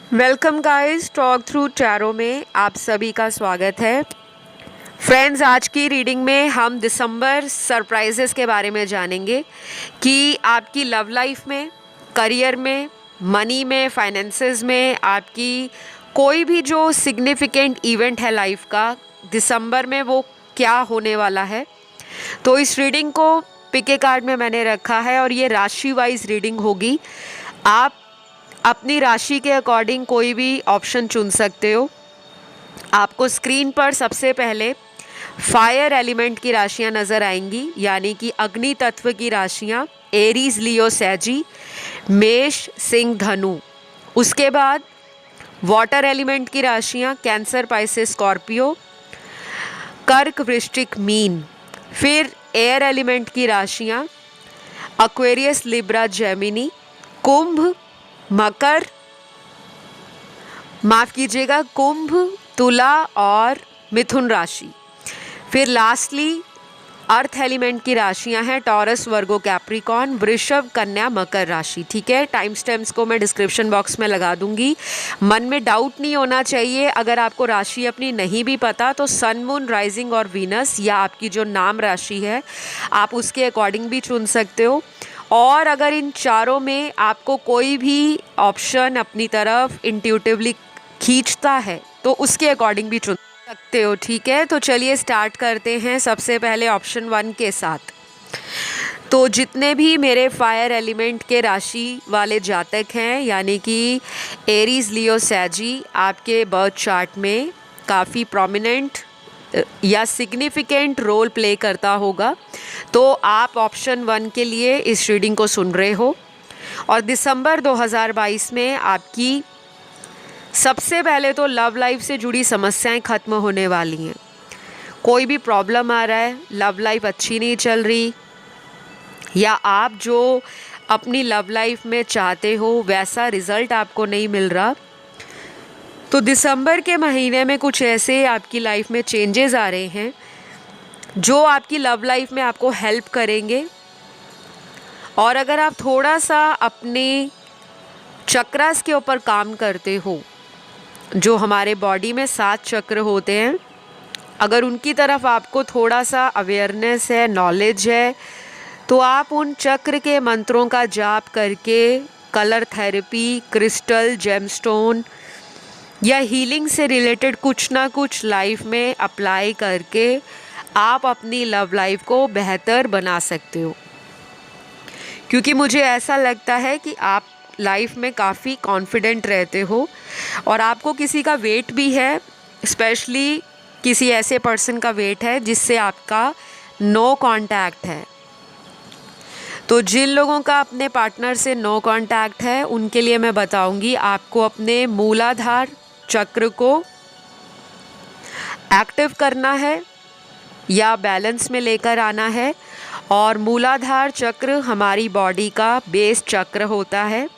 Welcome guys, talk through tarot में आप सभी का स्वागत है। फ्रेंड्स, आज की रीडिंग में हम दिसंबर सरप्राइजेस के बारे में जानेंगे कि आपकी लव लाइफ में, करियर में, मनी में, फाइनेंसेस में आपकी कोई भी जो सिग्निफिकेंट इवेंट है लाइफ का, दिसंबर में वो क्या होने वाला है। तो इस रीडिंग को पिके कार्ड में मैंने रखा है और ये राशि वाइज रीडिंग होगी। आप अपनी राशि के अकॉर्डिंग कोई भी ऑप्शन चुन सकते हो। आपको स्क्रीन पर सबसे पहले फायर एलिमेंट की राशियां नज़र आएंगी, यानी कि अग्नि तत्व की राशियां एरीज, लियो, सैजी, मेष, सिंह, धनु। उसके बाद वाटर एलिमेंट की राशियां कैंसर, पाइसेस, स्कॉर्पियो, कर्क, वृश्चिक, मीन। फिर एयर एलिमेंट की राशियां एक्वेरियस, लिब्रा, जेमिनी, कुंभ, मकर, माफ़ कीजिएगा, कुंभ, तुला और मिथुन राशि। फिर लास्टली अर्थ एलिमेंट की राशियां हैं टॉरस, वर्गो, कैप्रिकॉन, वृषभ, कन्या, मकर राशि। ठीक है, टाइम स्टैम्प्स को मैं डिस्क्रिप्शन बॉक्स में लगा दूंगी। मन में डाउट नहीं होना चाहिए। अगर आपको राशि अपनी नहीं भी पता तो सन, मून, राइजिंग और वीनस या आपकी जो नाम राशि है आप उसके अकॉर्डिंग भी चुन सकते हो। और अगर इन चारों में आपको कोई भी ऑप्शन अपनी तरफ इंट्यूटिवली खींचता है तो उसके अकॉर्डिंग भी चुन सकते हो। ठीक है, तो चलिए स्टार्ट करते हैं सबसे पहले ऑप्शन 1 के साथ। तो जितने भी मेरे फायर एलिमेंट के राशि वाले जातक हैं, यानी कि एरीज, लियो, सैजी, आपके बर्थ चार्ट में काफ़ी प्रोमिनेंट या सिग्निफिकेंट रोल प्ले करता होगा, तो आप ऑप्शन 1 के लिए इस रीडिंग को सुन रहे हो। और दिसंबर 2022 में आपकी सबसे पहले तो लव लाइफ से जुड़ी समस्याएं ख़त्म होने वाली हैं। कोई भी प्रॉब्लम आ रहा है, लव लाइफ अच्छी नहीं चल रही, या आप जो अपनी लव लाइफ में चाहते हो वैसा रिज़ल्ट आपको नहीं मिल रहा, तो दिसंबर के महीने में कुछ ऐसे आपकी लाइफ में चेंजेस आ रहे हैं जो आपकी लव लाइफ में आपको हेल्प करेंगे। और अगर आप थोड़ा सा अपने चक्रास के ऊपर काम करते हो, जो हमारे बॉडी में 7 चक्र होते हैं, अगर उनकी तरफ आपको थोड़ा सा अवेयरनेस है, नॉलेज है, तो आप उन चक्र के मंत्रों का जाप करके कलर थेरेपी, क्रिस्टल, जेमस्टोन या हीलिंग से रिलेटेड कुछ ना कुछ लाइफ में अप्लाई करके आप अपनी लव लाइफ को बेहतर बना सकते हो। क्योंकि मुझे ऐसा लगता है कि आप लाइफ में काफ़ी कॉन्फिडेंट रहते हो और आपको किसी का वेट भी है, स्पेशली किसी ऐसे पर्सन का वेट है जिससे आपका नो कांटेक्ट है। तो जिन लोगों का अपने पार्टनर से नो कांटेक्ट है उनके लिए मैं बताऊंगी, आपको अपने मूलाधार चक्र को एक्टिव करना है या बैलेंस में लेकर आना है। और मूलाधार चक्र हमारी बॉडी का बेस चक्र होता है,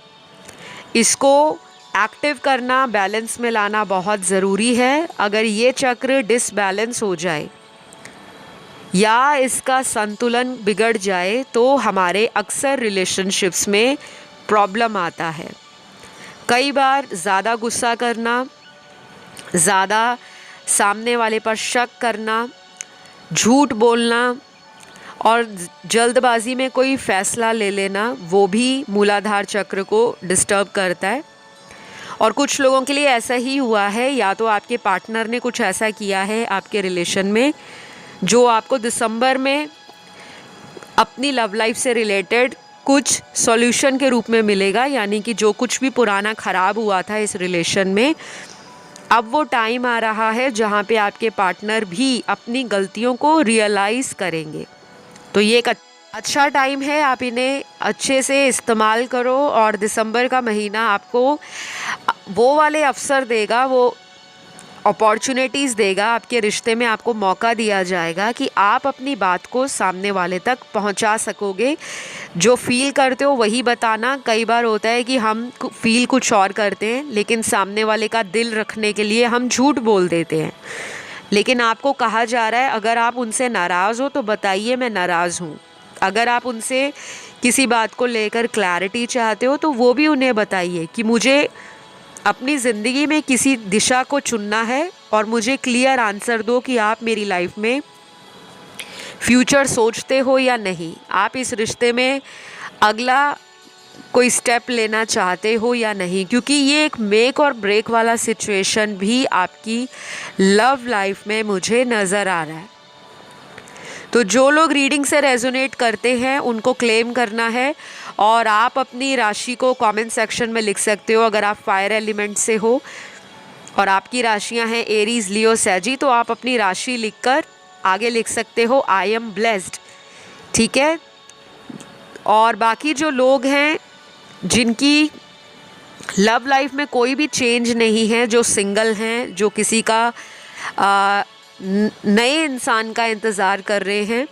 इसको एक्टिव करना, बैलेंस में लाना बहुत ज़रूरी है। अगर ये चक्र डिसबैलेंस हो जाए या इसका संतुलन बिगड़ जाए तो हमारे अक्सर रिलेशनशिप्स में प्रॉब्लम आता है। कई बार ज़्यादा गुस्सा करना, ज़्यादा सामने वाले पर शक करना, झूठ बोलना और जल्दबाजी में कोई फ़ैसला ले लेना, वो भी मूलाधार चक्र को डिस्टर्ब करता है। और कुछ लोगों के लिए ऐसा ही हुआ है, या तो आपके पार्टनर ने कुछ ऐसा किया है आपके रिलेशन में जो आपको दिसंबर में अपनी लव लाइफ से रिलेटेड कुछ सॉल्यूशन के रूप में मिलेगा। यानी कि जो कुछ भी पुराना ख़राब हुआ था इस रिलेशन में, अब वो टाइम आ रहा है जहाँ पे आपके पार्टनर भी अपनी गलतियों को रियलाइज़ करेंगे। तो ये एक अच्छा टाइम है, आप इन्हें अच्छे से इस्तेमाल करो। और दिसंबर का महीना आपको वो वाले अवसर देगा, वो अपॉर्चुनिटीज़ देगा, आपके रिश्ते में आपको मौका दिया जाएगा कि आप अपनी बात को सामने वाले तक पहुंचा सकोगे। जो फील करते हो वही बताना। कई बार होता है कि हम फील कुछ और करते हैं लेकिन सामने वाले का दिल रखने के लिए हम झूठ बोल देते हैं। लेकिन आपको कहा जा रहा है, अगर आप उनसे नाराज़ हो तो बताइए मैं नाराज़ हूँ। अगर आप उनसे किसी बात को लेकर क्लैरिटी चाहते हो तो वो भी उन्हें बताइए कि मुझे अपनी ज़िंदगी में किसी दिशा को चुनना है और मुझे क्लियर आंसर दो कि आप मेरी लाइफ में फ्यूचर सोचते हो या नहीं, आप इस रिश्ते में अगला कोई स्टेप लेना चाहते हो या नहीं, क्योंकि ये एक मेक और ब्रेक वाला सिचुएशन भी आपकी लव लाइफ में मुझे नज़र आ रहा है। तो जो लोग रीडिंग से रेजोनेट करते हैं उनको क्लेम करना है और आप अपनी राशि को कमेंट सेक्शन में लिख सकते हो। अगर आप फायर एलिमेंट से हो और आपकी राशियां हैं एरीज, लियो, सैजी, तो आप अपनी राशि लिखकर आगे लिख सकते हो आई एम ब्लेस्ड, ठीक है। और बाकी जो लोग हैं जिनकी लव लाइफ में कोई भी चेंज नहीं है, जो सिंगल हैं, जो किसी का नए इंसान का इंतज़ार कर रहे हैं,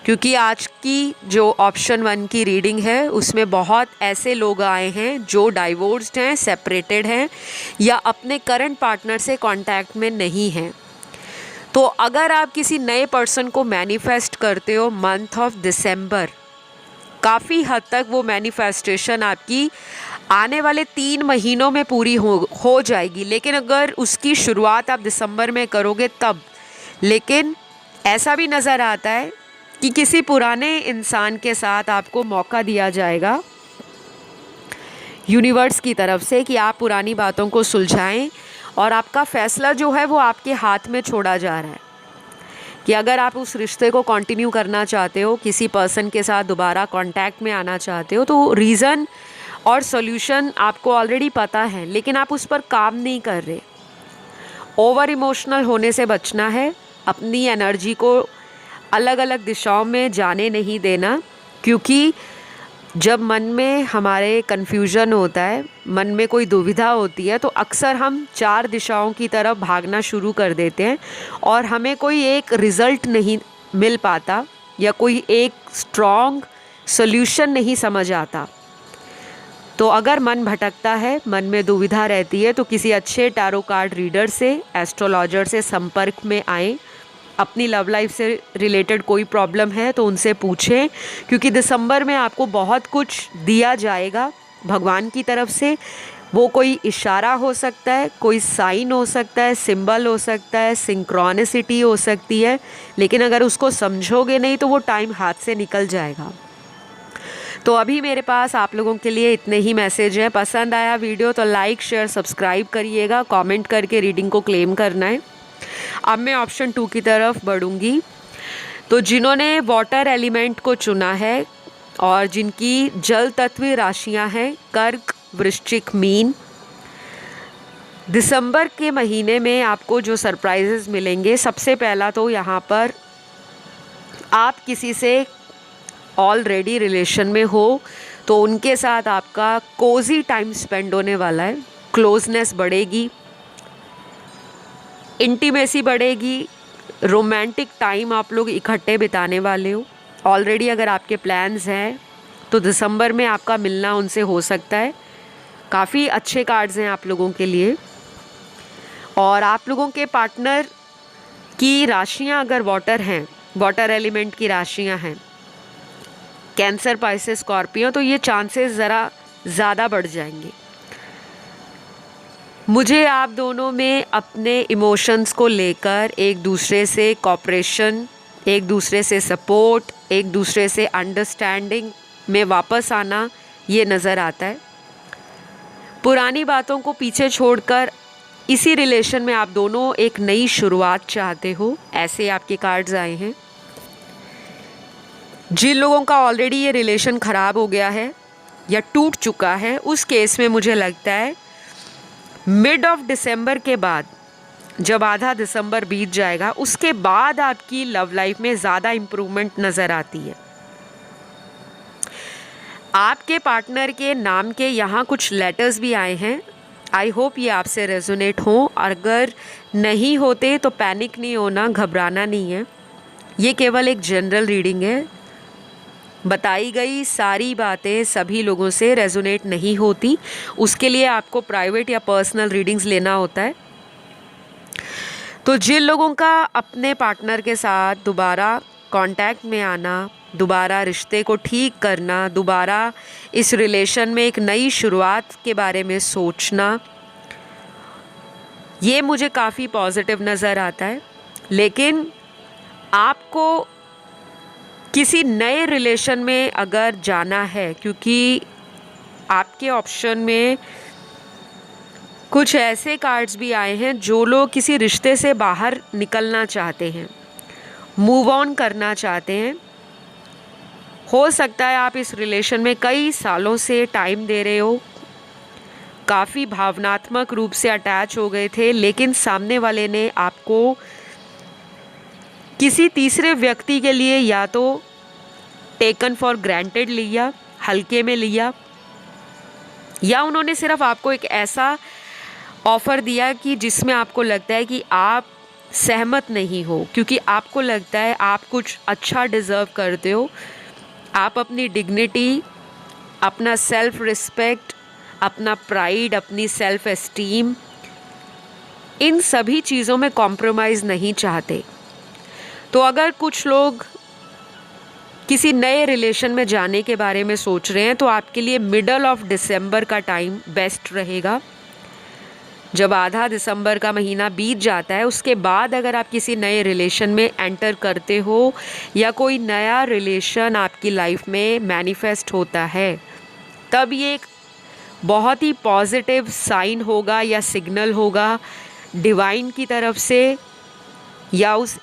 क्योंकि आज की जो ऑप्शन 1 की रीडिंग है उसमें बहुत ऐसे लोग आए हैं जो डाइवोर्स्ड हैं, सेपरेटेड हैं या अपने करंट पार्टनर से कांटेक्ट में नहीं हैं। तो अगर आप किसी नए पर्सन को मैनिफेस्ट करते हो मंथ ऑफ दिसंबर, काफ़ी हद तक वो मैनिफेस्टेशन आपकी आने वाले 3 महीनों में पूरी हो जाएगी। लेकिन अगर उसकी शुरुआत आप दिसंबर में करोगे तब, लेकिन ऐसा भी नज़र आता है कि किसी पुराने इंसान के साथ आपको मौका दिया जाएगा यूनिवर्स की तरफ से कि आप पुरानी बातों को सुलझाएं और आपका फ़ैसला जो है वो आपके हाथ में छोड़ा जा रहा है कि अगर आप उस रिश्ते को कंटिन्यू करना चाहते हो, किसी पर्सन के साथ दोबारा कांटेक्ट में आना चाहते हो, तो रीज़न और सॉल्यूशन आपको ऑलरेडी पता है लेकिन आप उस पर काम नहीं कर रहे। ओवर इमोशनल होने से बचना है, अपनी एनर्जी को अलग अलग दिशाओं में जाने नहीं देना, क्योंकि जब मन में हमारे कन्फ्यूजन होता है, मन में कोई दुविधा होती है, तो अक्सर हम 4 दिशाओं की तरफ भागना शुरू कर देते हैं और हमें कोई एक रिज़ल्ट नहीं मिल पाता या कोई एक स्ट्रॉन्ग सॉल्यूशन नहीं समझ आता। तो अगर मन भटकता है, मन में दुविधा रहती है, तो किसी अच्छे टैरो कार्ड रीडर से, एस्ट्रोलॉजर से संपर्क में आएँ। अपनी लव लाइफ से रिलेटेड कोई प्रॉब्लम है तो उनसे पूछें, क्योंकि दिसंबर में आपको बहुत कुछ दिया जाएगा भगवान की तरफ से। वो कोई इशारा हो सकता है, कोई साइन हो सकता है, सिंबल हो सकता है, सिंक्रोनिसिटी हो सकती है, लेकिन अगर उसको समझोगे नहीं तो वो टाइम हाथ से निकल जाएगा। तो अभी मेरे पास आप लोगों के लिए इतने ही मैसेज हैं। पसंद आया वीडियो तो लाइक, शेयर, सब्सक्राइब करिएगा, कमेंट करके रीडिंग को क्लेम करना है। अब मैं ऑप्शन 2 की तरफ बढ़ूँगी। तो जिन्होंने वाटर एलिमेंट को चुना है और जिनकी जल तत्व राशियां हैं कर्क, वृश्चिक, मीन, दिसंबर के महीने में आपको जो सरप्राइजेस मिलेंगे, सबसे पहला तो यहाँ पर आप किसी से ऑलरेडी रिलेशन में हो तो उनके साथ आपका कोजी टाइम स्पेंड होने वाला है। क्लोजनेस बढ़ेगी, इंटीमेसी बढ़ेगी, रोमांटिक टाइम आप लोग इकट्ठे बिताने वाले हो। ऑलरेडी अगर आपके प्लान्स हैं तो दिसंबर में आपका मिलना उनसे हो सकता है। काफ़ी अच्छे कार्ड्स हैं आप लोगों के लिए। और आप लोगों के पार्टनर की राशियां अगर वाटर हैं, वाटर एलिमेंट की राशियां हैं, कैंसर, पाइसेस, स्कॉर्पियो, तो ये चांसेस ज़रा ज़्यादा बढ़ जाएंगे। मुझे आप दोनों में अपने इमोशंस को लेकर एक दूसरे से कॉपरेशन, एक दूसरे से सपोर्ट, एक दूसरे से अंडरस्टैंडिंग में वापस आना ये नज़र आता है। पुरानी बातों को पीछे छोड़कर इसी रिलेशन में आप दोनों एक नई शुरुआत चाहते हो, ऐसे आपके कार्ड्स आए हैं। जिन लोगों का ऑलरेडी ये रिलेशन ख़राब हो गया है या टूट चुका है, उस केस में मुझे लगता है मिड ऑफ दिसंबर के बाद, जब आधा दिसंबर बीत जाएगा, उसके बाद आपकी लव लाइफ में ज़्यादा इम्प्रूवमेंट नज़र आती है। आपके पार्टनर के नाम के यहाँ कुछ लेटर्स भी आए हैं। आई होप ये आपसे रेजोनेट हो। अगर नहीं होते तो पैनिक नहीं होना, घबराना नहीं है। ये केवल एक जनरल रीडिंग है। बताई गई सारी बातें सभी लोगों से रेजोनेट नहीं होती, उसके लिए आपको प्राइवेट या पर्सनल रीडिंग्स लेना होता है। तो जिन लोगों का अपने पार्टनर के साथ दोबारा कांटेक्ट में आना, दोबारा रिश्ते को ठीक करना, दोबारा इस रिलेशन में एक नई शुरुआत के बारे में सोचना, ये मुझे काफ़ी पॉजिटिव नज़र आता है। लेकिन आपको किसी नए रिलेशन में अगर जाना है, क्योंकि आपके ऑप्शन में कुछ ऐसे कार्ड्स भी आए हैं जो लोग किसी रिश्ते से बाहर निकलना चाहते हैं, मूव ऑन करना चाहते हैं। हो सकता है आप इस रिलेशन में कई सालों से टाइम दे रहे हो, काफ़ी भावनात्मक रूप से अटैच हो गए थे, लेकिन सामने वाले ने आपको किसी तीसरे व्यक्ति के लिए या तो टेकन फॉर ग्रांटेड लिया, हल्के में लिया, या उन्होंने सिर्फ आपको एक ऐसा ऑफ़र दिया कि जिसमें आपको लगता है कि आप सहमत नहीं हो, क्योंकि आपको लगता है आप कुछ अच्छा डिज़र्व करते हो। आप अपनी डिग्निटी, अपना सेल्फ रिस्पेक्ट, अपना प्राइड, अपनी सेल्फ एस्टीम, इन सभी चीज़ों में कॉम्प्रोमाइज़ नहीं चाहते। तो अगर कुछ लोग किसी नए रिलेशन में जाने के बारे में सोच रहे हैं तो आपके लिए मिडल ऑफ दिसंबर का टाइम बेस्ट रहेगा। जब आधा दिसंबर का महीना बीत जाता है, उसके बाद अगर आप किसी नए रिलेशन में एंटर करते हो या कोई नया रिलेशन आपकी लाइफ में मैनिफेस्ट होता है, तब ये एक बहुत ही पॉजिटिव साइन होगा या सिग्नल होगा डिवाइन की तरफ से या उस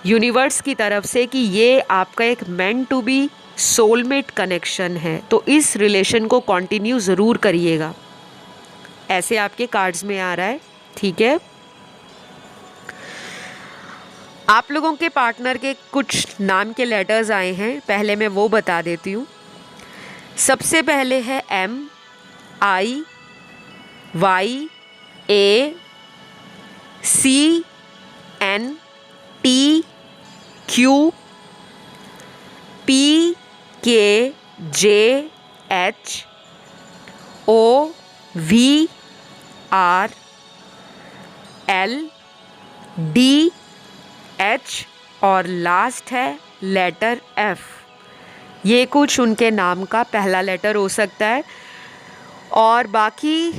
यूनिवर्स की तरफ से कि ये आपका एक meant to be soulmate connection है। तो इस रिलेशन को कंटिन्यू ज़रूर करिएगा, ऐसे आपके कार्ड्स में आ रहा है। ठीक है, आप लोगों के पार्टनर के कुछ नाम के लेटर्स आए हैं, पहले मैं वो बता देती हूँ। सबसे पहले है MIYACNT, QPKJHOVRLDH और लास्ट है लेटर F। ये कुछ उनके नाम का पहला लेटर हो सकता है। और बाकी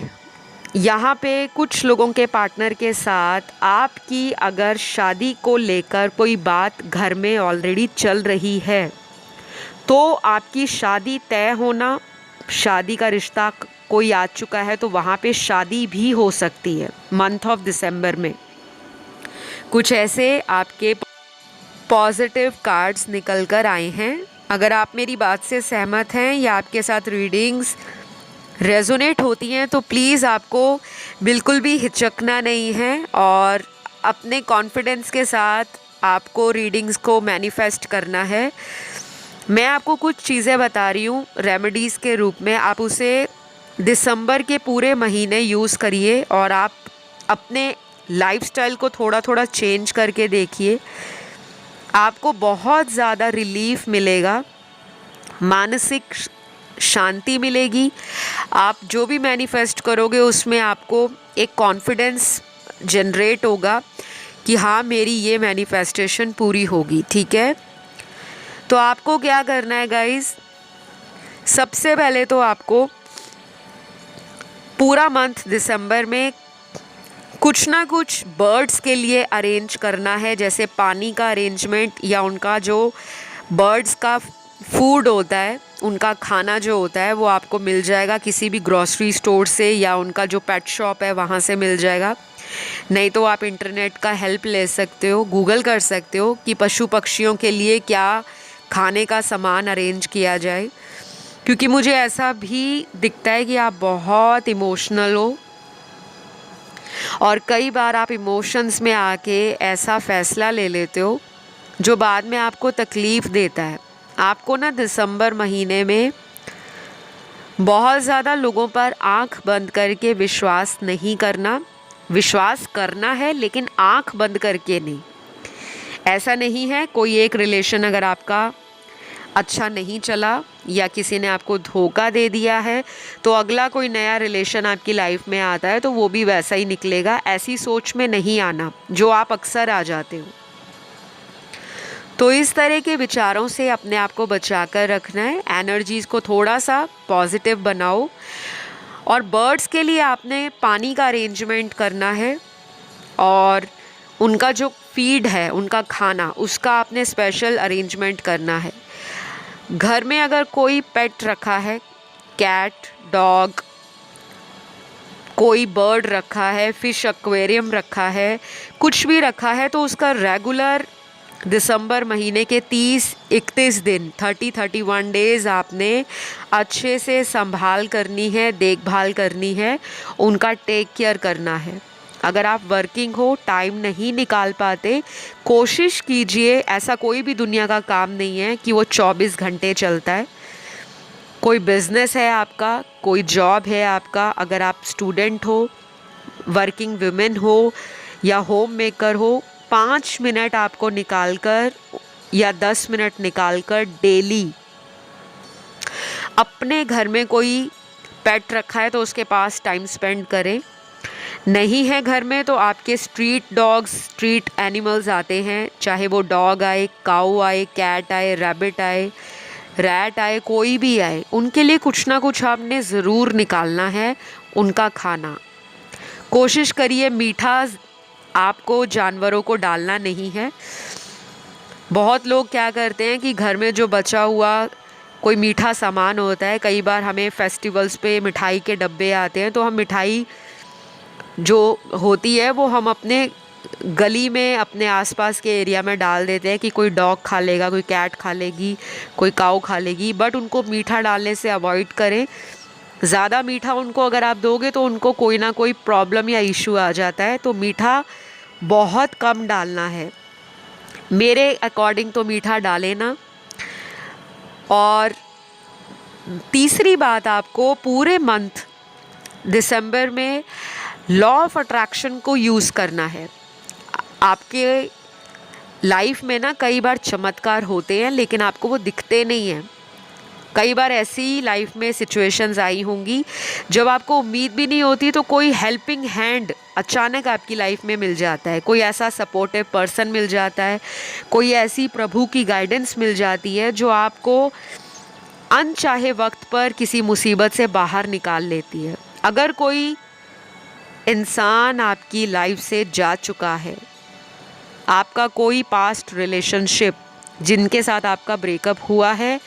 यहाँ पे कुछ लोगों के पार्टनर के साथ आपकी अगर शादी को लेकर कोई बात घर में ऑलरेडी चल रही है तो आपकी शादी तय होना, शादी का रिश्ता कोई आ चुका है तो वहाँ पे शादी भी हो सकती है मंथ ऑफ दिसंबर में। कुछ ऐसे आपके पॉजिटिव कार्ड्स निकल कर आए हैं। अगर आप मेरी बात से सहमत हैं या आपके साथ रीडिंग्स रेजोनेट होती हैं तो प्लीज़ आपको बिल्कुल भी हिचकना नहीं है और अपने कॉन्फिडेंस के साथ आपको रीडिंग्स को मैनिफेस्ट करना है। मैं आपको कुछ चीज़ें बता रही हूँ रेमेडीज़ के रूप में, आप उसे दिसंबर के पूरे महीने यूज़ करिए और आप अपने लाइफस्टाइल को थोड़ा थोड़ा चेंज करके देखिए। आपको बहुत ज़्यादा रिलीफ मिलेगा, मानसिक शांति मिलेगी। आप जो भी मैनिफेस्ट करोगे उसमें आपको एक कॉन्फिडेंस जनरेट होगा कि हाँ मेरी ये मैनिफेस्टेशन पूरी होगी। ठीक है, तो आपको क्या करना है गाइस, सबसे पहले तो आपको पूरा मंथ दिसंबर में कुछ ना कुछ बर्ड्स के लिए अरेंज करना है, जैसे पानी का अरेंजमेंट या उनका जो बर्ड्स का फूड होता है, उनका खाना जो होता है वो आपको मिल जाएगा किसी भी ग्रॉसरी स्टोर से या उनका जो पेट शॉप है वहाँ से मिल जाएगा। नहीं तो आप इंटरनेट का हेल्प ले सकते हो, गूगल कर सकते हो कि पशु पक्षियों के लिए क्या खाने का सामान अरेंज किया जाए, क्योंकि मुझे ऐसा भी दिखता है कि आप बहुत इमोशनल हो और कई बार आप इमोशंस में आके ऐसा फ़ैसला ले लेते हो जो बाद में आपको तकलीफ़ देता है। आपको ना दिसंबर महीने में बहुत ज़्यादा लोगों पर आंख बंद करके विश्वास नहीं करना, विश्वास करना है लेकिन आंख बंद करके नहीं। ऐसा नहीं है कोई एक रिलेशन अगर आपका अच्छा नहीं चला या किसी ने आपको धोखा दे दिया है तो अगला कोई नया रिलेशन आपकी लाइफ में आता है तो वो भी वैसा ही निकलेगा। ऐसी सोच में नहीं आना जो आप अक्सर आ जाते हो। तो इस तरह के विचारों से अपने आप को बचा कर रखना है, एनर्जीज़ को थोड़ा सा पॉजिटिव बनाओ। और बर्ड्स के लिए आपने पानी का अरेंजमेंट करना है, और उनका जो फीड है, उनका खाना, उसका आपने स्पेशल अरेंजमेंट करना है। घर में अगर कोई पेट रखा है, कैट, डॉग, कोई बर्ड रखा है, फिश एक्वेरियम रखा है, कुछ भी रखा है, तो उसका रेगुलर दिसंबर महीने के 30-31 दिन 30-31 डेज़ आपने अच्छे से संभाल करनी है, देखभाल करनी है, उनका टेक केयर करना है। अगर आप वर्किंग हो, टाइम नहीं निकाल पाते, कोशिश कीजिए, ऐसा कोई भी दुनिया का काम नहीं है कि वो 24 घंटे चलता है। कोई बिज़नेस है आपका, कोई जॉब है आपका, अगर आप स्टूडेंट हो, वर्किंग वुमेन हो या होम मेकर हो, 5 मिनट आपको निकाल कर या 10 मिनट निकाल कर डेली अपने घर में कोई पेट रखा है तो उसके पास टाइम स्पेंड करें। नहीं है घर में तो आपके स्ट्रीट डॉग्स, स्ट्रीट एनिमल्स आते हैं, चाहे वो डॉग आए, काऊ आए, कैट आए, रैबिट आए, रैट आए, कोई भी आए, उनके लिए कुछ ना कुछ आपने ज़रूर निकालना है, उनका खाना। कोशिश करिए मीठा आपको जानवरों को डालना नहीं है। बहुत लोग क्या करते हैं कि घर में जो बचा हुआ कोई मीठा सामान होता है, कई बार हमें फेस्टिवल्स पे मिठाई के डब्बे आते हैं, तो हम मिठाई जो होती है वो हम अपने गली में, अपने आसपास के एरिया में डाल देते हैं कि कोई डॉग खा लेगा, कोई कैट खा लेगी, कोई काऊ खा लेगी। बट उनको मीठा डालने से अवॉइड करें। ज़्यादा मीठा उनको अगर आप दोगे तो उनको कोई ना कोई प्रॉब्लम या इशू आ जाता है, तो मीठा बहुत कम डालना है। मेरे अकॉर्डिंग तो मीठा डालें ना। और तीसरी बात, आपको पूरे मंथ दिसंबर में लॉ ऑफ अट्रैक्शन को यूज़ करना है। आपके लाइफ में ना कई बार चमत्कार होते हैं, लेकिन आपको वो दिखते नहीं हैं। कई बार ऐसी लाइफ में सिचुएशंस आई होंगी जब आपको उम्मीद भी नहीं होती, तो कोई हेल्पिंग हैंड अचानक आपकी लाइफ में मिल जाता है, कोई ऐसा सपोर्टिव पर्सन मिल जाता है, कोई ऐसी प्रभु की गाइडेंस मिल जाती है जो आपको अनचाहे वक्त पर किसी मुसीबत से बाहर निकाल लेती है। अगर कोई इंसान आपकी लाइफ से जा चुका है, आपका कोई पास्ट रिलेशनशिप जिनके साथ आपका ब्रेकअप हुआ है,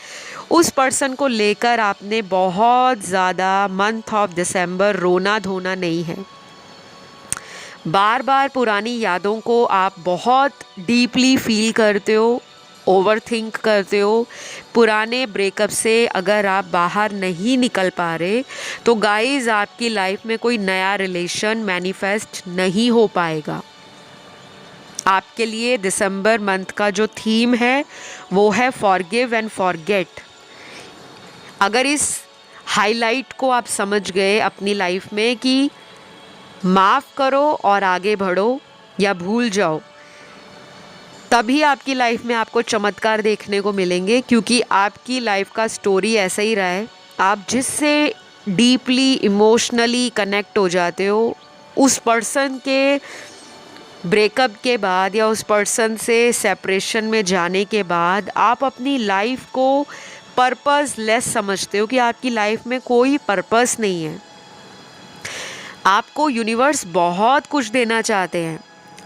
उस पर्सन को लेकर आपने बहुत ज़्यादा मंथ ऑफ दिसंबर रोना धोना नहीं है। बार बार पुरानी यादों को आप बहुत डीपली फील करते हो, ओवर थिंक करते हो। पुराने ब्रेकअप से अगर आप बाहर नहीं निकल पा रहे, तो गाइस आपकी लाइफ में कोई नया रिलेशन मैनिफेस्ट नहीं हो पाएगा। आपके लिए दिसंबर मंथ का जो थीम है वो है फॉरगिव एंड फॉरगेट। अगर इस हाईलाइट को आप समझ गए अपनी लाइफ में कि माफ़ करो और आगे बढ़ो या भूल जाओ, तभी आपकी लाइफ में आपको चमत्कार देखने को मिलेंगे। क्योंकि आपकी लाइफ का स्टोरी ऐसा ही रहा है। आप जिससे डीपली इमोशनली कनेक्ट हो जाते हो, उस पर्सन के ब्रेकअप के बाद या उस पर्सन से सेपरेशन में जाने के बाद आप अपनी लाइफ को पर्पस लेस समझते हो कि आपकी लाइफ में कोई पर्पस नहीं है। आपको यूनिवर्स बहुत कुछ देना चाहते हैं।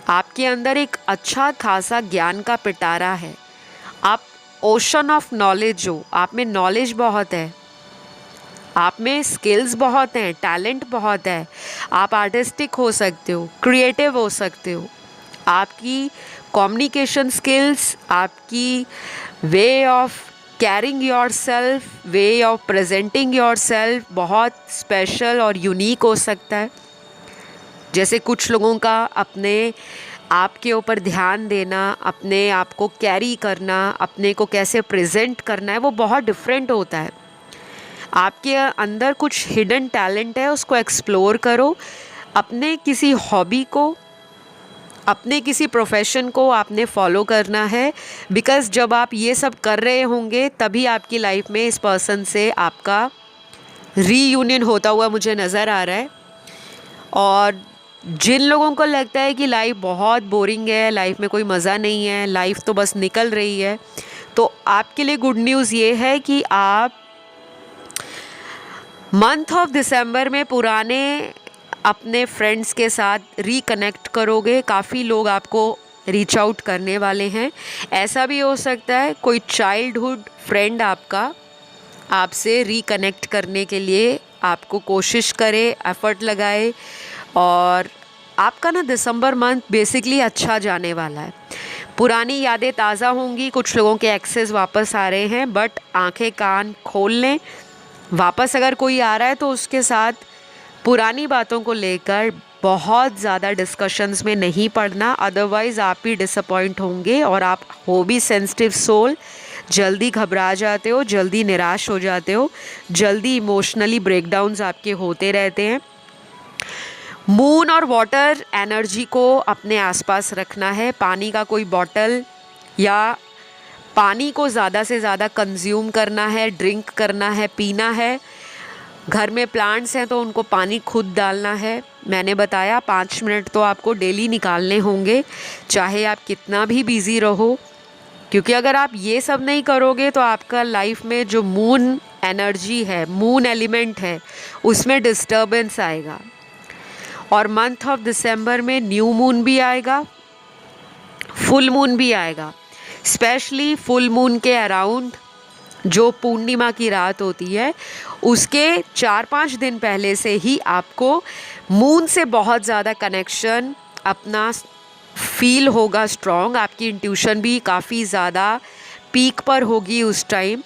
आपके अंदर एक अच्छा खासा ज्ञान का पिटारा है। आप ओशन ऑफ नॉलेज हो, आप में नॉलेज बहुत है, आप में स्किल्स बहुत हैं, टैलेंट बहुत है। आप आर्टिस्टिक हो सकते हो, क्रिएटिव हो सकते हो। आपकी कम्युनिकेशन स्किल्स, आपकी way of carrying your self, way of presenting your self बहुत स्पेशल और यूनिक हो सकता है। जैसे कुछ लोगों का अपने आप के ऊपर ध्यान देना, अपने आप को कैरी करना, अपने को कैसे प्रेजेंट करना है, वो बहुत डिफरेंट होता है। आपके अंदर कुछ हिडन टैलेंट है, उसको एक्सप्लोर करो। अपने किसी हॉबी को, अपने किसी प्रोफेशन को आपने फॉलो करना है। बिकॉज़ जब आप ये सब कर रहे होंगे तभी आपकी लाइफ में इस पर्सन से आपका रीयूनियन होता हुआ मुझे नज़र आ रहा है। और जिन लोगों को लगता है कि लाइफ बहुत बोरिंग है, लाइफ में कोई मज़ा नहीं है, लाइफ तो बस निकल रही है, तो आपके लिए गुड न्यूज़ ये है कि आप मंथ ऑफ दिसंबर में पुराने अपने फ्रेंड्स के साथ रिकनेक्ट करोगे। काफ़ी लोग आपको रीच आउट करने वाले हैं। ऐसा भी हो सकता है कोई चाइल्डहुड फ्रेंड आपका आपसे रिकनेक्ट करने के लिए आपको कोशिश करे, एफर्ट लगाए। और आपका ना दिसंबर मंथ बेसिकली अच्छा जाने वाला है। पुरानी यादें ताज़ा होंगी, कुछ लोगों के एक्सेस वापस आ रहे हैं, बट आंखें कान खोल लें। वापस अगर कोई आ रहा है तो उसके साथ पुरानी बातों को लेकर बहुत ज़्यादा डिस्कशंस में नहीं पड़ना, अदरवाइज़ आप ही डिसअपॉइंट होंगे। और आप हो भी सेंसिटिव सोल, जल्दी घबरा जाते हो, जल्दी निराश हो जाते हो, जल्दी इमोशनली ब्रेकडाउन्स आपके होते रहते हैं। मून और वाटर एनर्जी को अपने आसपास रखना है। पानी का कोई बॉटल या पानी को ज़्यादा से ज़्यादा कंज्यूम करना है, ड्रिंक करना है, पीना है। घर में प्लांट्स हैं तो उनको पानी खुद डालना है। मैंने बताया 5 मिनट तो आपको डेली निकालने होंगे, चाहे आप कितना भी बिज़ी रहो, क्योंकि अगर आप ये सब नहीं करोगे तो आपका लाइफ में जो मून एनर्जी है, मून एलिमेंट है, उसमें डिस्टर्बेंस आएगा। और मंथ ऑफ दिसंबर में न्यू मून भी आएगा, फुल मून भी आएगा। स्पेशली फुल मून के अराउंड जो पूर्णिमा की रात होती है, उसके 4-5 दिन पहले से ही आपको मून से बहुत ज़्यादा कनेक्शन अपना फील होगा स्ट्रॉन्ग। आपकी इंट्यूशन भी काफ़ी ज़्यादा पीक पर होगी उस टाइम।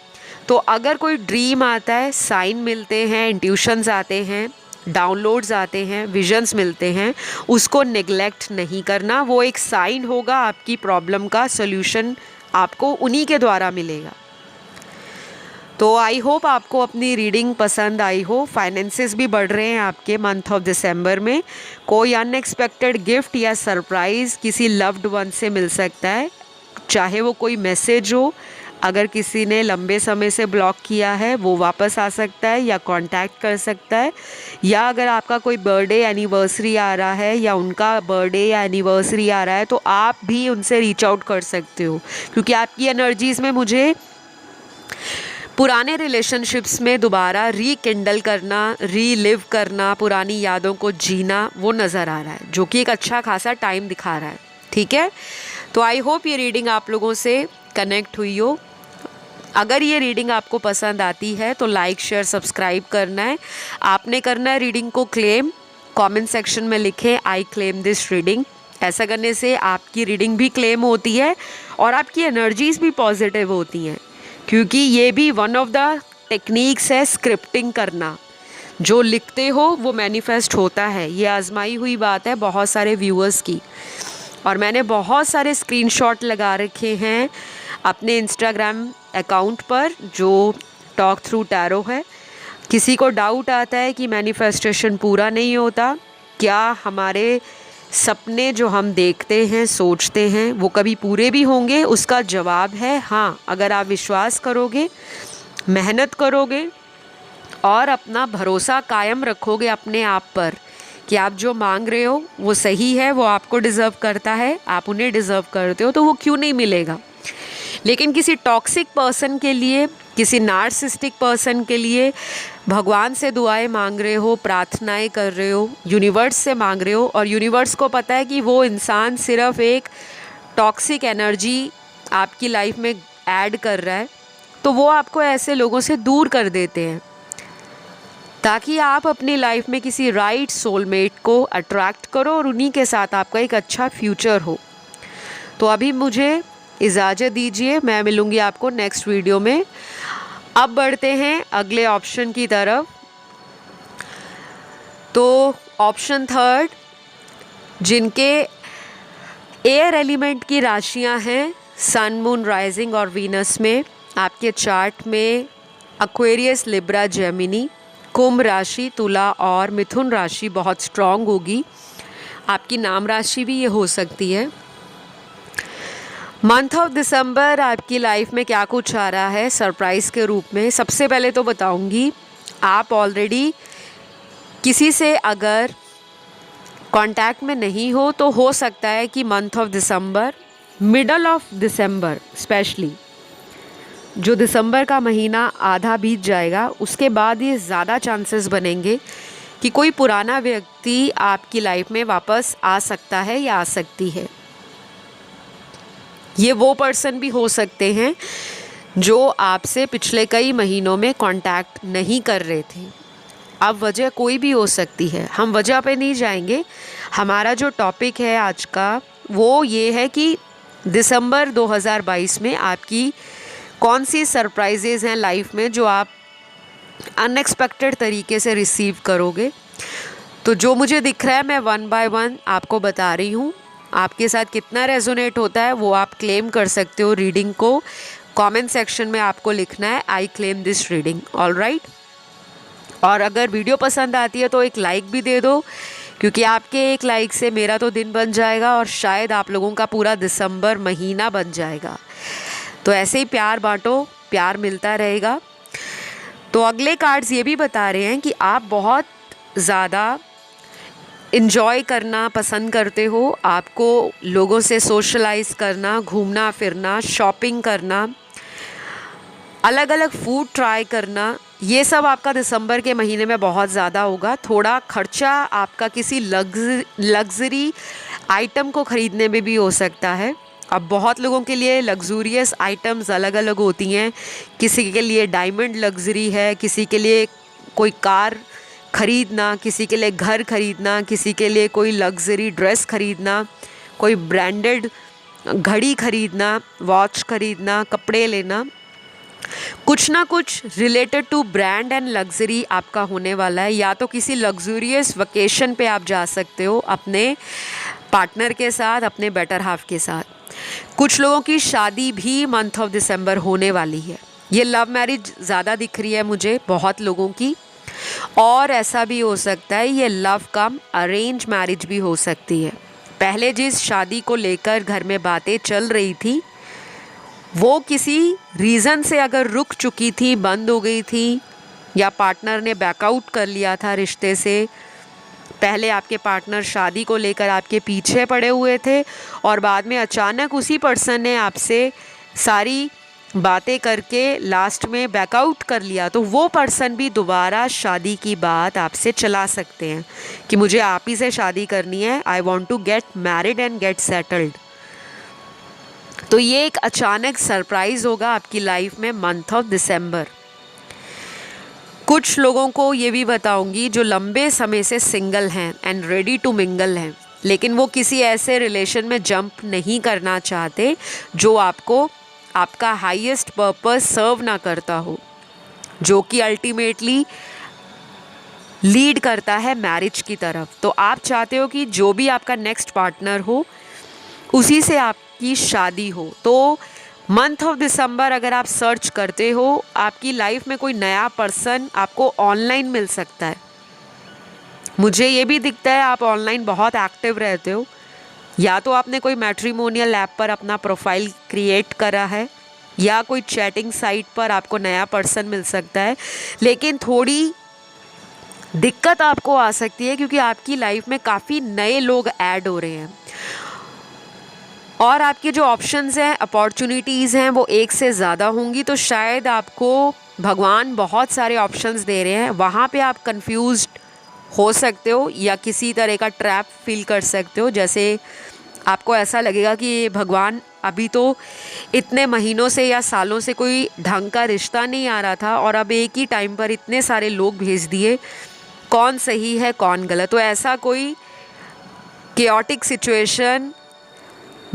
तो अगर कोई ड्रीम आता है, साइन मिलते हैं, इंट्यूशंस आते हैं, डाउनलोड्स आते हैं, विजन्स मिलते हैं, उसको नेग्लेक्ट नहीं करना। वो एक साइन होगा, आपकी प्रॉब्लम का सॉल्यूशन आपको उन्हीं के द्वारा मिलेगा। तो आई होप आपको अपनी रीडिंग पसंद आई हो। फाइनेंसेस भी बढ़ रहे हैं आपके मंथ ऑफ दिसंबर में। कोई अनएक्सपेक्टेड गिफ्ट या सरप्राइज़ किसी लव्ड वन से मिल सकता है, चाहे वो कोई मैसेज हो। अगर किसी ने लंबे समय से ब्लॉक किया है वो वापस आ सकता है या कांटेक्ट कर सकता है। या अगर आपका कोई बर्थडे एनिवर्सरी आ रहा है या उनका बर्थडे या एनिवर्सरी आ रहा है तो आप भी उनसे रीच आउट कर सकते हो, क्योंकि आपकी एनर्जीज़ में मुझे पुराने रिलेशनशिप्स में दोबारा रीकिंडल करना, रीलिव करना, पुरानी यादों को जीना, वो नज़र आ रहा है, जो कि एक अच्छा खासा टाइम दिखा रहा है। ठीक है, तो आई होप ये रीडिंग आप लोगों से कनेक्ट हुई हो। अगर ये रीडिंग आपको पसंद आती है तो लाइक, शेयर, सब्सक्राइब करना है। आपने करना है रीडिंग को क्लेम। कमेंट सेक्शन में लिखें आई क्लेम दिस रीडिंग। ऐसा करने से आपकी रीडिंग भी क्लेम होती है और आपकी एनर्जीज़ भी पॉजिटिव होती हैं, क्योंकि ये भी वन ऑफ द टेक्निक्स है स्क्रिप्टिंग करना। जो लिखते हो वो मैनिफेस्ट होता है। ये आजमाई हुई बात है बहुत सारे व्यूअर्स की, और मैंने बहुत सारे स्क्रीनशॉट लगा रखे हैं अपने इंस्टाग्राम अकाउंट पर जो टॉक थ्रू टैरो है। किसी को डाउट आता है कि मैनिफेस्टेशन पूरा नहीं होता, क्या हमारे सपने जो हम देखते हैं, सोचते हैं, वो कभी पूरे भी होंगे? उसका जवाब है हाँ, अगर आप विश्वास करोगे, मेहनत करोगे और अपना भरोसा कायम रखोगे अपने आप पर कि आप जो मांग रहे हो वो सही है, वो आपको डिज़र्व करता है, आप उन्हें डिज़र्व करते हो, तो वो क्यों नहीं मिलेगा। लेकिन किसी टॉक्सिक पर्सन के लिए, किसी नार्सिसिस्टिक पर्सन के लिए भगवान से दुआएं मांग रहे हो, प्रार्थनाएं कर रहे हो, यूनिवर्स से मांग रहे हो, और यूनिवर्स को पता है कि वो इंसान सिर्फ एक टॉक्सिक एनर्जी आपकी लाइफ में ऐड कर रहा है, तो वो आपको ऐसे लोगों से दूर कर देते हैं ताकि आप अपनी लाइफ में किसी राइट सोलमेट को अट्रैक्ट करो और उन्हीं के साथ आपका एक अच्छा फ्यूचर हो। तो अभी मुझे इजाज़त दीजिए, मैं मिलूँगी आपको नेक्स्ट वीडियो में। अब बढ़ते हैं अगले ऑप्शन की तरफ। तो ऑप्शन थर्ड, जिनके एयर एलिमेंट की राशियां हैं सन, मून, राइजिंग और वीनस में, आपके चार्ट में एक्वेरियस, लिब्रा, जेमिनी, कुंभ राशि, तुला और मिथुन राशि बहुत स्ट्रॉन्ग होगी। आपकी नाम राशि भी ये हो सकती है। मंथ ऑफ दिसंबर आपकी लाइफ में क्या कुछ आ रहा है सरप्राइज़ के रूप में। सबसे पहले तो बताऊंगी, आप ऑलरेडी किसी से अगर कांटेक्ट में नहीं हो तो हो सकता है कि month of December, middle of December specially, जो दिसंबर का महीना आधा बीत जाएगा उसके बाद ये ज़्यादा चांसेस बनेंगे कि कोई पुराना व्यक्ति आपकी लाइफ में वापस आ सकता है या आ सकती है। ये वो पर्सन भी हो सकते हैं जो आपसे पिछले कई महीनों में कांटेक्ट नहीं कर रहे थे। अब वजह कोई भी हो सकती है, हम वजह पे नहीं जाएंगे। हमारा जो टॉपिक है आज का वो ये है कि दिसंबर 2022 में आपकी कौन सी सरप्राइजेज़ हैं लाइफ में जो आप अनएक्सपेक्टेड तरीके से रिसीव करोगे। तो जो मुझे दिख रहा है मैं वन बाय वन आपको बता रही हूँ। आपके साथ कितना रेजोनेट होता है वो आप क्लेम कर सकते हो रीडिंग को। कमेंट सेक्शन में आपको लिखना है I claim this reading, alright. और अगर वीडियो पसंद आती है तो एक लाइक भी दे दो, क्योंकि आपके एक लाइक से मेरा तो दिन बन जाएगा और शायद आप लोगों का पूरा दिसंबर महीना बन जाएगा। तो ऐसे ही प्यार बांटो, प्यार मिलता रहेगा। तो अगले कार्ड्स ये भी बता रहे हैं कि आप बहुत ज़्यादा इन्जॉय करना पसंद करते हो। आपको लोगों से सोशलाइज करना, घूमना फिरना, शॉपिंग करना, अलग अलग फूड ट्राई करना, ये सब आपका दिसंबर के महीने में बहुत ज़्यादा होगा। थोड़ा खर्चा आपका किसी लग्जरी आइटम को ख़रीदने में भी हो सकता है। अब बहुत लोगों के लिए लग्जूरियस आइटम्स अलग अलग होती हैं। किसी के लिए डायमंड लग्जरी है, किसी के लिए कोई कार ख़रीदना, किसी के लिए घर ख़रीदना, किसी के लिए कोई लग्जरी ड्रेस ख़रीदना, कोई ब्रांडेड घड़ी ख़रीदना, वॉच ख़रीदना, कपड़े लेना, कुछ ना कुछ related to brand and luxury आपका होने वाला है। या तो किसी लग्जूरियस वेकेशन पे आप जा सकते हो अपने पार्टनर के साथ, अपने बेटर हाफ के साथ। कुछ लोगों की शादी भी मंथ ऑफ दिसंबर होने वाली है। ये लव मैरिज ज़्यादा दिख रही है मुझे बहुत लोगों की, और ऐसा भी हो सकता है ये लव कम अरेंज मैरिज भी हो सकती है। पहले जिस शादी को लेकर घर में बातें चल रही थी वो किसी रीज़न से अगर रुक चुकी थी, बंद हो गई थी, या पार्टनर ने बैकआउट कर लिया था रिश्ते से, पहले आपके पार्टनर शादी को लेकर आपके पीछे पड़े हुए थे और बाद में अचानक उसी पर्सन ने आपसे सारी बातें करके लास्ट में बैकआउट कर लिया, तो वो पर्सन भी दोबारा शादी की बात आपसे चला सकते हैं कि मुझे आप ही से शादी करनी है, I want to get married and get settled. तो ये एक अचानक सरप्राइज़ होगा आपकी लाइफ में मंथ ऑफ दिसंबर। कुछ लोगों को ये भी बताऊंगी जो लंबे समय से सिंगल हैं एंड रेडी टू मिंगल हैं, लेकिन वो किसी ऐसे रिलेशन में जंप नहीं करना चाहते जो आपको आपका हाईएस्ट पर्पस सर्व ना करता हो, जो कि अल्टीमेटली लीड करता है मैरिज की तरफ। तो आप चाहते हो कि जो भी आपका नेक्स्ट पार्टनर हो उसी से आपकी शादी हो। तो मंथ ऑफ दिसंबर अगर आप सर्च करते हो, आपकी लाइफ में कोई नया पर्सन आपको ऑनलाइन मिल सकता है। मुझे ये भी दिखता है आप ऑनलाइन बहुत एक्टिव रहते हो, या तो आपने कोई मैट्रिमोनियल ऐप पर अपना प्रोफाइल क्रिएट करा है या कोई चैटिंग साइट पर आपको नया पर्सन मिल सकता है। लेकिन थोड़ी दिक्कत आपको आ सकती है क्योंकि आपकी लाइफ में काफ़ी नए लोग ऐड हो रहे हैं और आपके जो ऑप्शंस हैं, अपॉर्चुनिटीज़ हैं, वो एक से ज़्यादा होंगी। तो शायद आपको भगवान बहुत सारे ऑप्शंस दे रहे हैं, वहाँ पे आप कंफ्यूज्ड हो सकते हो या किसी तरह का ट्रैप फील कर सकते हो। जैसे आपको ऐसा लगेगा कि भगवान अभी तो इतने महीनों से या सालों से कोई ढंग का रिश्ता नहीं आ रहा था और अब एक ही टाइम पर इतने सारे लोग भेज दिए, कौन सही है कौन गलत। तो ऐसा कोई chaotic situation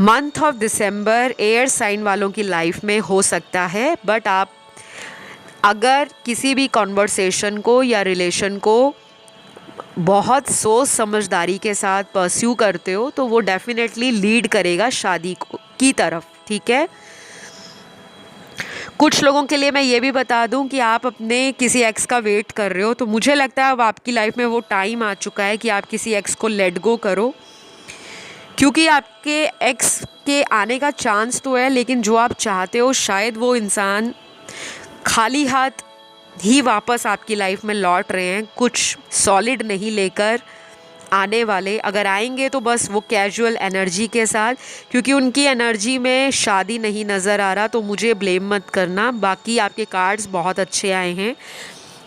month of December air sign वालों की लाइफ में हो सकता है। बट आप अगर किसी भी कॉन्वर्सेशन को या रिलेशन को बहुत सोच समझदारी के साथ परस्यू करते हो तो वो डेफिनेटली लीड करेगा शादी की तरफ, ठीक है। कुछ लोगों के लिए मैं ये भी बता दूं कि आप अपने किसी एक्स का वेट कर रहे हो, तो मुझे लगता है अब आपकी लाइफ में वो टाइम आ चुका है कि आप किसी एक्स को लेट गो करो, क्योंकि आपके एक्स के आने का चांस तो है, लेकिन जो आप चाहते हो शायद वो इंसान खाली हाथ ही वापस आपकी लाइफ में लौट रहे हैं, कुछ सॉलिड नहीं लेकर आने वाले। अगर आएंगे तो बस वो कैजुअल एनर्जी के साथ, क्योंकि उनकी एनर्जी में शादी नहीं नज़र आ रहा, तो मुझे ब्लेम मत करना। बाकी आपके कार्ड्स बहुत अच्छे आए हैं,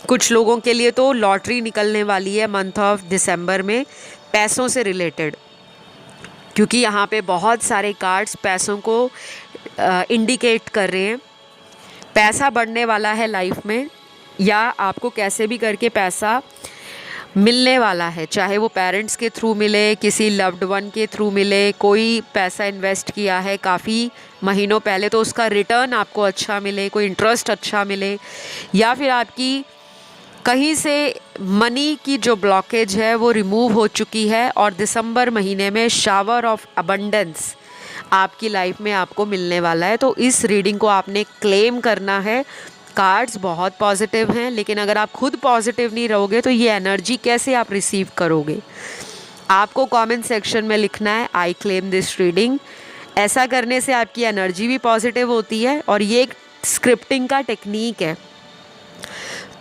कुछ लोगों के लिए तो लॉटरी निकलने वाली है मंथ ऑफ दिसंबर में पैसों से रिलेटेड, क्योंकि यहाँ पे बहुत सारे कार्ड्स पैसों को इंडिकेट कर रहे हैं। पैसा बढ़ने वाला है लाइफ में, या आपको कैसे भी करके पैसा मिलने वाला है, चाहे वो पेरेंट्स के थ्रू मिले, किसी लव्ड वन के थ्रू मिले, कोई पैसा इन्वेस्ट किया है काफ़ी महीनों पहले तो उसका रिटर्न आपको अच्छा मिले, कोई इंटरेस्ट अच्छा मिले, या फिर आपकी कहीं से मनी की जो ब्लॉकेज है वो रिमूव हो चुकी है और दिसंबर महीने में शावर ऑफ अबंडेंस आपकी लाइफ में आपको मिलने वाला है। तो इस रीडिंग को आपने क्लेम करना है। कार्ड्स बहुत पॉजिटिव हैं, लेकिन अगर आप खुद पॉजिटिव नहीं रहोगे तो ये एनर्जी कैसे आप रिसीव करोगे। आपको कमेंट सेक्शन में लिखना है आई क्लेम दिस रीडिंग। ऐसा करने से आपकी एनर्जी भी पॉजिटिव होती है और ये एक स्क्रिप्टिंग का टेक्निक है।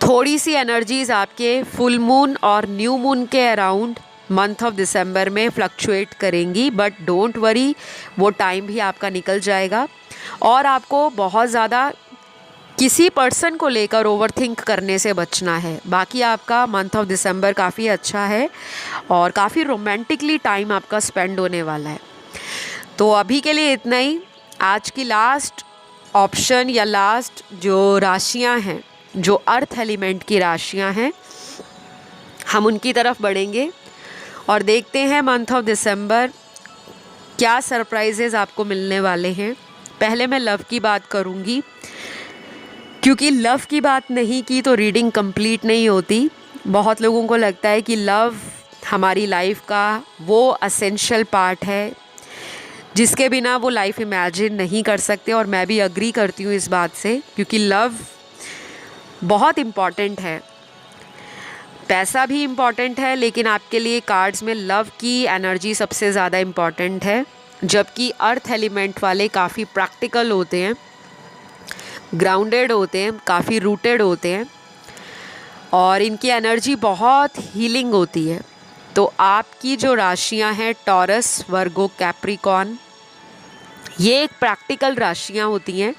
थोड़ी सी एनर्जीज आपके फुल मून और न्यू मून के अराउंड मंथ ऑफ दिसंबर में फ्लक्चुएट करेंगी, बट डोंट वरी, वो टाइम भी आपका निकल जाएगा। और आपको बहुत ज़्यादा किसी पर्सन को लेकर ओवरथिंक करने से बचना है। बाकी आपका मंथ ऑफ दिसंबर काफ़ी अच्छा है और काफ़ी रोमांटिकली टाइम आपका स्पेंड होने वाला है। तो अभी के लिए इतना ही। आज की लास्ट ऑप्शन या लास्ट जो राशियां हैं, जो अर्थ एलिमेंट की राशियां हैं, हम उनकी तरफ बढ़ेंगे और देखते हैं मंथ ऑफ दिसंबर क्या सरप्राइजेज़ आपको मिलने वाले हैं। पहले मैं लव की बात करूँगी, क्योंकि लव की बात नहीं की तो रीडिंग कंप्लीट नहीं होती। बहुत लोगों को लगता है कि लव हमारी लाइफ का वो असेंशियल पार्ट है जिसके बिना वो लाइफ इमेजिन नहीं कर सकते, और मैं भी अग्री करती हूँ इस बात से, क्योंकि लव बहुत इम्पॉर्टेंट है। पैसा भी इम्पॉर्टेंट है, लेकिन आपके लिए कार्ड्स में लव की एनर्जी सबसे ज़्यादा इम्पॉर्टेंट है। जबकि अर्थ एलिमेंट वाले काफ़ी प्रैक्टिकल होते हैं, ग्राउंडेड होते हैं, काफ़ी रूटेड होते हैं और इनकी एनर्जी बहुत हीलिंग होती है। तो आपकी जो राशियां हैं टॉरस, वर्गो, कैप्रिकॉर्न, ये एक प्रैक्टिकल राशियां होती हैं।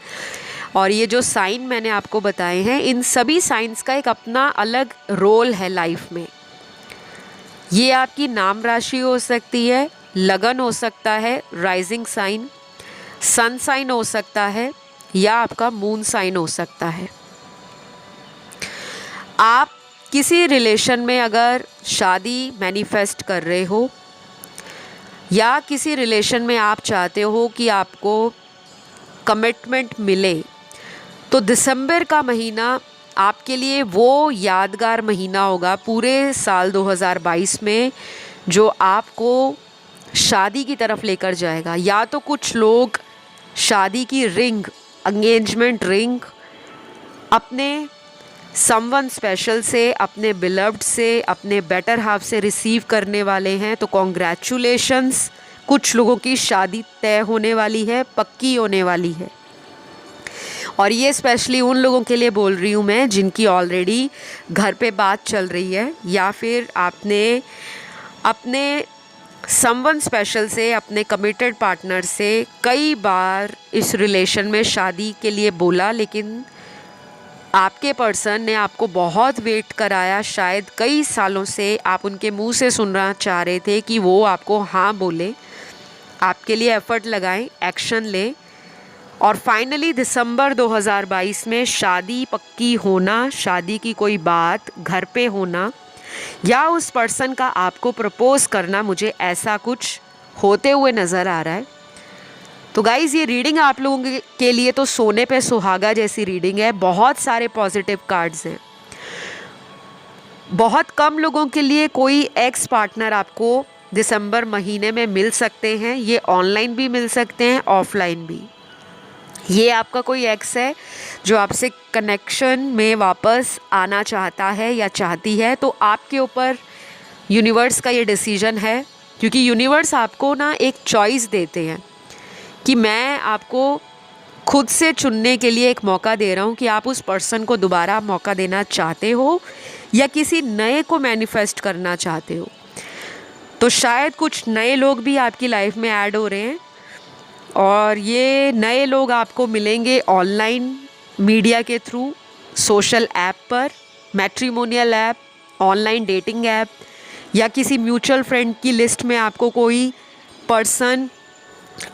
और ये जो साइन मैंने आपको बताए हैं, इन सभी साइंस का एक अपना अलग रोल है लाइफ में। ये आपकी नाम राशि हो सकती है, लगन हो सकता है, राइजिंग साइन, सन साइन हो सकता है, या आपका मून साइन हो सकता है। आप किसी रिलेशन में अगर शादी मैनिफेस्ट कर रहे हो, या किसी रिलेशन में आप चाहते हो कि आपको कमिटमेंट मिले, तो दिसंबर का महीना आपके लिए वो यादगार महीना होगा पूरे साल 2022 में, जो आपको शादी की तरफ लेकर जाएगा। या तो कुछ लोग शादी की रिंग, एंगेजमेंट रिंग अपने समवन स्पेशल से, अपने बिलव्ड से, अपने बेटर हाफ से रिसीव करने वाले हैं। तो कॉन्ग्रेचुलेशंस, कुछ लोगों की शादी तय होने वाली है, पक्की होने वाली है। और ये स्पेशली उन लोगों के लिए बोल रही हूँ मैं जिनकी ऑलरेडी घर पे बात चल रही है, या फिर आपने अपने समवन स्पेशल से, अपने कमिटेड पार्टनर से कई बार इस रिलेशन में शादी के लिए बोला, लेकिन आपके पर्सन ने आपको बहुत वेट कराया। शायद कई सालों से आप उनके मुंह से सुनना चाह रहे थे कि वो आपको हाँ बोले, आपके लिए एफर्ट लगाएं, एक्शन लें, और फाइनली दिसंबर 2022 में शादी पक्की होना, शादी की कोई बात घर पे होना, या उस पर्सन का आपको प्रपोज करना, मुझे ऐसा कुछ होते हुए नज़र आ रहा है। तो गाइज़, ये रीडिंग आप लोगों के लिए तो सोने पे सुहागा जैसी रीडिंग है। बहुत सारे पॉजिटिव कार्ड्स हैं। बहुत कम लोगों के लिए कोई एक्स पार्टनर आपको दिसंबर महीने में मिल सकते हैं। ये ऑनलाइन भी मिल सकते हैं, ऑफलाइन भी। ये आपका कोई एक्स है जो आपसे कनेक्शन में वापस आना चाहता है या चाहती है, तो आपके ऊपर यूनिवर्स का ये डिसीजन है, क्योंकि यूनिवर्स आपको ना एक चॉइस देते हैं कि मैं आपको खुद से चुनने के लिए एक मौका दे रहा हूँ कि आप उस पर्सन को दोबारा मौका देना चाहते हो या किसी नए को मैनिफेस्ट करना चाहते हो। तो शायद कुछ नए लोग भी आपकी लाइफ में ऐड हो रहे हैं, और ये नए लोग आपको मिलेंगे ऑनलाइन मीडिया के थ्रू, सोशल ऐप पर, matrimonial app, online dating app, या किसी म्यूचुअल फ्रेंड की लिस्ट में आपको कोई पर्सन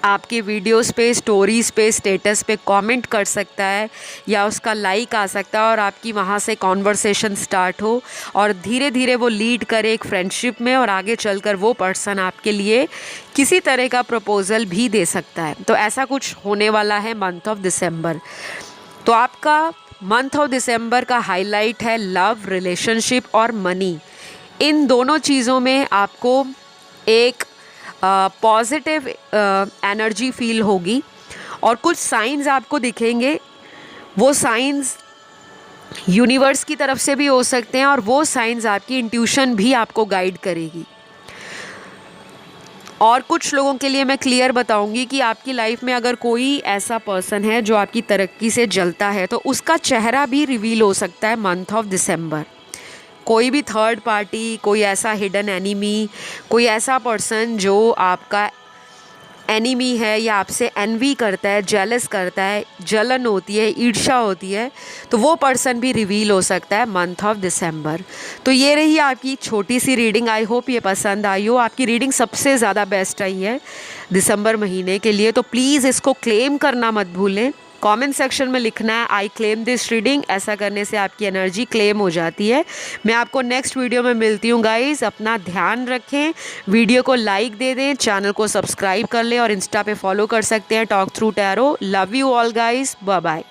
आपके वीडियोस पे, स्टोरीज़ पे, स्टेटस पे कमेंट कर सकता है या उसका लाइक आ सकता है और आपकी वहाँ से कॉन्वर्सेशन स्टार्ट हो और धीरे धीरे वो लीड करे एक फ्रेंडशिप में और आगे चलकर वो पर्सन आपके लिए किसी तरह का प्रपोज़ल भी दे सकता है। तो ऐसा कुछ होने वाला है मंथ ऑफ दिसंबर। तो आपका मंथ ऑफ दिसंबर का हाईलाइट है लव, रिलेशनशिप और मनी। इन दोनों चीज़ों में आपको एक पॉजिटिव एनर्जी फील होगी और कुछ साइंस आपको दिखेंगे। वो साइंस यूनिवर्स की तरफ से भी हो सकते हैं और वो साइंस आपकी इंट्यूशन भी आपको गाइड करेगी। और कुछ लोगों के लिए मैं क्लियर बताऊंगी कि आपकी लाइफ में अगर कोई ऐसा पर्सन है जो आपकी तरक्की से जलता है तो उसका चेहरा भी रिवील हो सकता है मंथ ऑफ दिसंबर। कोई भी थर्ड पार्टी, कोई ऐसा हिडन एनिमी, कोई ऐसा पर्सन जो आपका एनिमी है या आपसे एनवी करता है, जेलस करता है, जलन होती है, ईर्ष्या होती है, तो वो पर्सन भी रिवील हो सकता है मंथ ऑफ दिसंबर। तो ये रही आपकी छोटी सी रीडिंग। आई होप ये पसंद आई हो। आपकी रीडिंग सबसे ज़्यादा बेस्ट आई है दिसंबर महीने के लिए, तो प्लीज़ इसको क्लेम करना मत भूलें। कमेंट सेक्शन में लिखना है आई क्लेम दिस रीडिंग। ऐसा करने से आपकी एनर्जी क्लेम हो जाती है। मैं आपको नेक्स्ट वीडियो में मिलती हूँ गाइस। अपना ध्यान रखें, वीडियो को लाइक दे दें, चैनल को सब्सक्राइब कर लें और इंस्टा पे फॉलो कर सकते हैं talk through tarot. Love you all guys, bye bye.